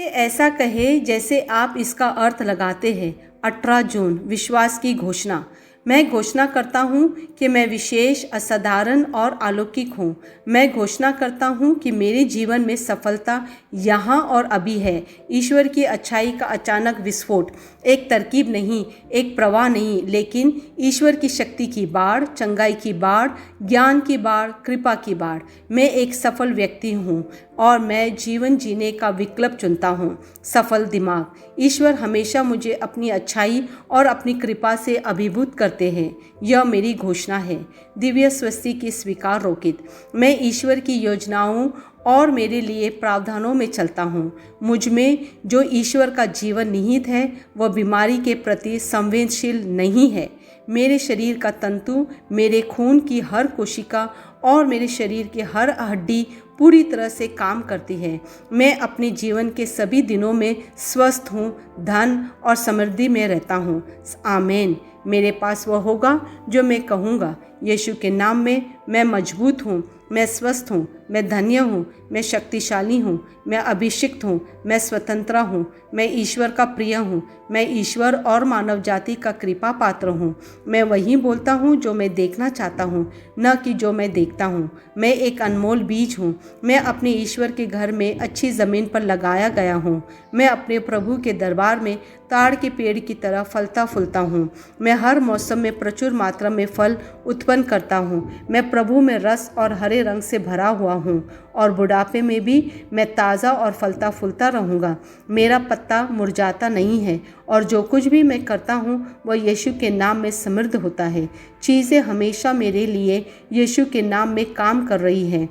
ये ऐसा कहे जैसे आप इसका अर्थ लगाते हैं। 18 जून, विश्वास की घोषणा। मैं घोषणा करता हूँ कि मैं विशेष, असाधारण और अलौकिक हूँ। मैं घोषणा करता हूँ कि मेरे जीवन में सफलता यहाँ और अभी है। ईश्वर की अच्छाई का अचानक विस्फोट, एक तरकीब नहीं, एक प्रवाह नहीं, लेकिन ईश्वर की शक्ति की बाढ़, चंगाई की बाढ़, ज्ञान की बाढ़, कृपा की बाढ़। मैं एक सफल व्यक्ति हूँ और मैं जीवन जीने का विकल्प चुनता हूँ। सफल दिमाग। ईश्वर हमेशा मुझे अपनी अच्छाई और अपनी कृपा से अभिभूत करते हैं। यह मेरी घोषणा है। दिव्य स्वस्ति की स्वीकार रोकित। मैं ईश्वर की योजनाओं और मेरे लिए प्रावधानों में चलता हूँ। मुझ में जो ईश्वर का जीवन निहित है वह बीमारी के प्रति संवेदनशील नहीं है। मेरे शरीर का तंतु, मेरे खून की हर कोशिका और मेरे शरीर की हर हड्डी पूरी तरह से काम करती है। मैं अपने जीवन के सभी दिनों में स्वस्थ हूँ, धन और समृद्धि में रहता हूँ। आमीन। मेरे पास वह होगा जो मैं कहूँगा। यीशु के नाम में मैं मजबूत हूँ, मैं स्वस्थ हूँ, मैं धन्य हूँ, मैं शक्तिशाली हूँ, मैं अभिषिक्त हूँ, मैं स्वतंत्र हूँ, मैं ईश्वर का प्रिय हूँ, मैं ईश्वर और मानव जाति का कृपा पात्र हूँ। मैं वही बोलता हूँ जो मैं देखना चाहता हूँ, न कि जो मैं देखता हूँ। मैं एक अनमोल बीज हूँ। मैं अपने ईश्वर के घर में अच्छी ज़मीन पर लगाया गया हूँ। मैं अपने प्रभु के दरबार में ताड़ के पेड़ की तरह फलता फूलता हूँ। मैं हर मौसम में प्रचुर मात्रा में फल उत्पन्न करता हूँ। मैं प्रभु में रस और हरे रंग से भरा हुआ हूँ और बुढ़ापे में भी मैं ताज़ा और फलता फूलता रहूँगा। मेरा पत्ता मुरझाता नहीं है और जो कुछ भी मैं करता हूँ वह यीशु के नाम में समृद्ध होता है। चीज़ें हमेशा मेरे लिए यीशु के नाम में काम कर रही हैं।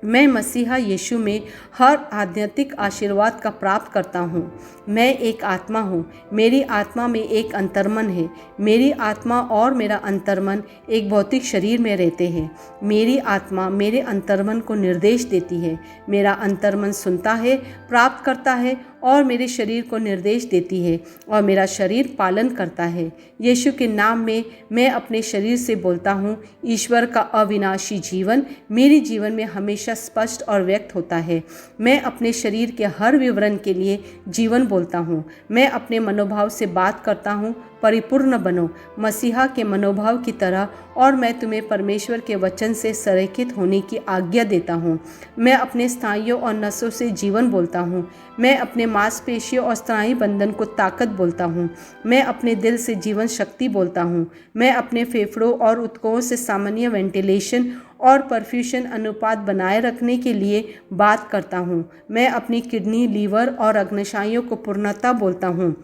मैं मसीहा यीशु में हर आध्यात्मिक आशीर्वाद का प्राप्त करता हूँ। मैं एक आत्मा हूँ। मेरी आत्मा में एक अंतर्मन है। मेरी आत्मा और मेरा अंतर्मन एक भौतिक शरीर में रहते हैं। मेरी आत्मा मेरे अंतर्मन को निर्देश देती है। मेरा अंतर्मन सुनता है, प्राप्त करता है और मेरे शरीर को निर्देश देती है और मेरा शरीर पालन करता है। यीशु के नाम में मैं अपने शरीर से बोलता हूँ, ईश्वर का अविनाशी जीवन मेरे जीवन में हमेशा स्पष्ट और व्यक्त होता है। मैं अपने शरीर के हर विवरण के लिए जीवन बोलता हूँ। मैं अपने मनोभाव से बात करता हूँ, परिपूर्ण बनो मसीहा के मनोभाव की तरह, और मैं तुम्हें परमेश्वर के वचन से संरेखित होने की आज्ञा देता हूँ। मैं अपने स्नायुओं और नसों से जीवन बोलता हूँ। मैं अपने मांसपेशियों और स्नायु बंधन को ताकत बोलता हूँ। मैं अपने दिल से जीवन शक्ति बोलता हूँ। मैं अपने फेफड़ों और ऊतकों से सामान्य वेंटिलेशन और परफ्यूशन अनुपात बनाए रखने के लिए बात करता हूँ। मैं अपनी किडनी, लीवर और अग्न्याशयों को पूर्णता बोलता हूँ।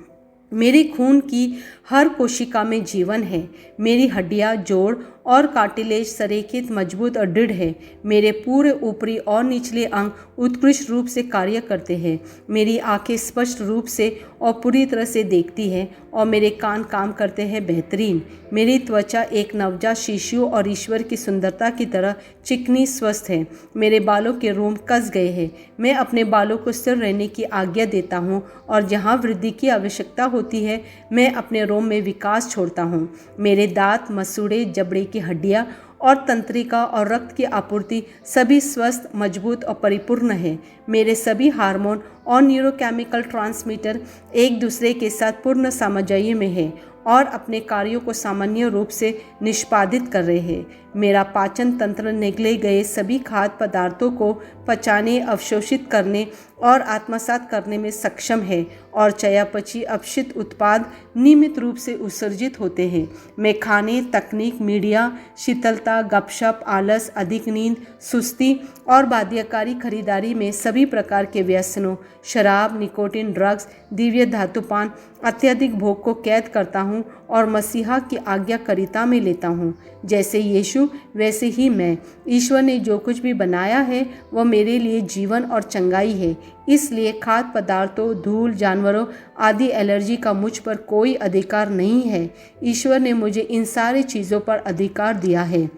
मेरे खून की हर कोशिका में जीवन है। मेरी हड्डियाँ, जोड़ और कार्टिलेज संरेखित, मजबूत और दृढ़ है। मेरे पूरे ऊपरी और निचले अंग उत्कृष्ट रूप से कार्य करते हैं। मेरी आंखें स्पष्ट रूप से और पूरी तरह से देखती हैं और मेरे कान काम करते हैं बेहतरीन। मेरी त्वचा एक नवजात शिशु और ईश्वर की सुंदरता की तरह चिकनी, स्वस्थ है। मेरे बालों के रोम कस गए हैं। मैं अपने बालों को स्थिर रहने की आज्ञा देता हूँ और जहाँ वृद्धि की आवश्यकता होती है मैं अपने रोम में विकास छोड़ता हूँ। मेरे दांत, मसूड़े, जबड़े की हड्डियाँ और तंत्रिका और रक्त की आपूर्ति सभी स्वस्थ, मजबूत और परिपूर्ण है। मेरे सभी हार्मोन और न्यूरोकेमिकल ट्रांसमीटर एक दूसरे के साथ पूर्ण सामंजस्य में है और अपने कार्यों को सामान्य रूप से निष्पादित कर रहे हैं। मेरा पाचन तंत्र निगले गए सभी खाद्य पदार्थों को पचाने, अवशोषित करने और आत्मसात करने में सक्षम है और चयापचय अपशिष्ट उत्पाद नियमित रूप से उत्सर्जित होते हैं। मैं खाने, तकनीक, मीडिया, शीतलता, गपशप, आलस, अधिक नींद, सुस्ती और बाध्यकारी खरीदारी में सभी प्रकार के व्यसनों, शराब, निकोटीन, ड्रग्स, दिव्य धातुपान, अत्यधिक भोग को कैद करता हूँ और मसीहा की आज्ञाकारिता में लेता हूँ। जैसे यीशु वैसे ही मैं। ईश्वर ने जो कुछ भी बनाया है वह मेरे लिए जीवन और चंगाई है। इसलिए खाद्य पदार्थों, धूल, जानवरों आदि एलर्जी का मुझ पर कोई अधिकार नहीं है। ईश्वर ने मुझे इन सारी चीज़ों पर अधिकार दिया है।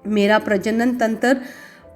मेरा प्रजनन तंत्र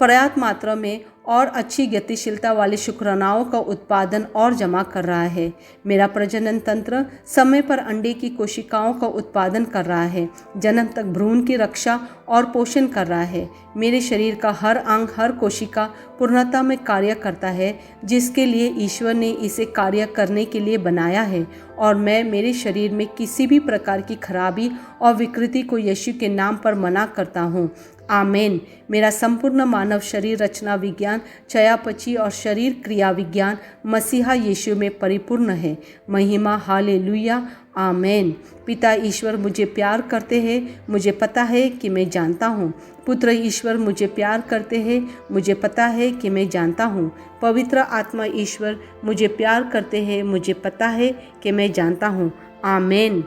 पर्याप्त मात्रा में और अच्छी गतिशीलता वाली शुक्राणुओं का उत्पादन और जमा कर रहा है। मेरा प्रजनन तंत्र समय पर अंडे की कोशिकाओं का उत्पादन कर रहा है। जन्म तक भ्रूण की रक्षा और पोषण कर रहा है। मेरे शरीर का हर अंग, हर कोशिका पूर्णता में कार्य करता है, जिसके लिए ईश्वर ने इसे कार्य करने के लिए बनाया है। और मैं मेरे शरीर में किसी भी प्रकार की खराबी और विकृति को यीशु के नाम पर मना करता हूँ। आमेन। मेरा संपूर्ण मानव शरीर रचना विज्ञान, चयापचय और शरीर क्रिया विज्ञान मसीहा यीशु में परिपूर्ण है। महिमा, हालेलुया, आमेन। पिता ईश्वर मुझे प्यार करते हैं, मुझे पता है कि मैं जानता हूँ। पुत्र ईश्वर मुझे प्यार करते हैं, मुझे पता है कि मैं जानता हूँ। पवित्र आत्मा ईश्वर मुझे प्यार करते हैं, मुझे पता है कि मैं जानता हूँ। आमेन।